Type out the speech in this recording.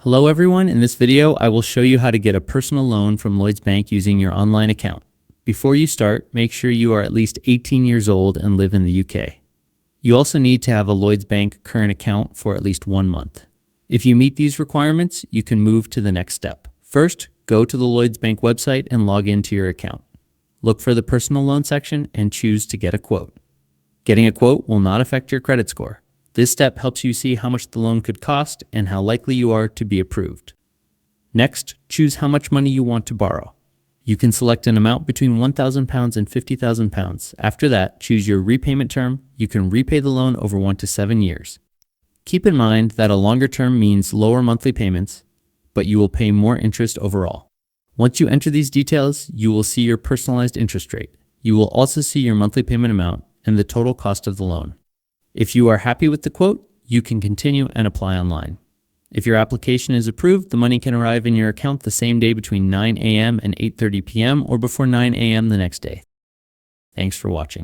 Hello everyone, in this video I will show you how to get a personal loan from Lloyds Bank using your online account. Before you start, make sure you are at least 18 years old and live in the UK. You also need to have a Lloyds Bank current account for at least 1 month. If you meet these requirements, you can move to the next step. First, go to the Lloyds Bank website and log into your account. Look for the personal loan section and choose to get a quote. Getting a quote will not affect your credit score. This step helps you see how much the loan could cost and how likely you are to be approved. Next, choose how much money you want to borrow. You can select an amount between £1,000 and £50,000. After that, choose your repayment term. You can repay the loan over 1 to 7 years. Keep in mind that a longer term means lower monthly payments, but you will pay more interest overall. Once you enter these details, you will see your personalized interest rate. You will also see your monthly payment amount and the total cost of the loan. If you are happy with the quote, you can continue and apply online. If your application is approved, the money can arrive in your account the same day between 9 a.m. and 8:30 p.m. or before 9 a.m. the next day. Thanks for watching.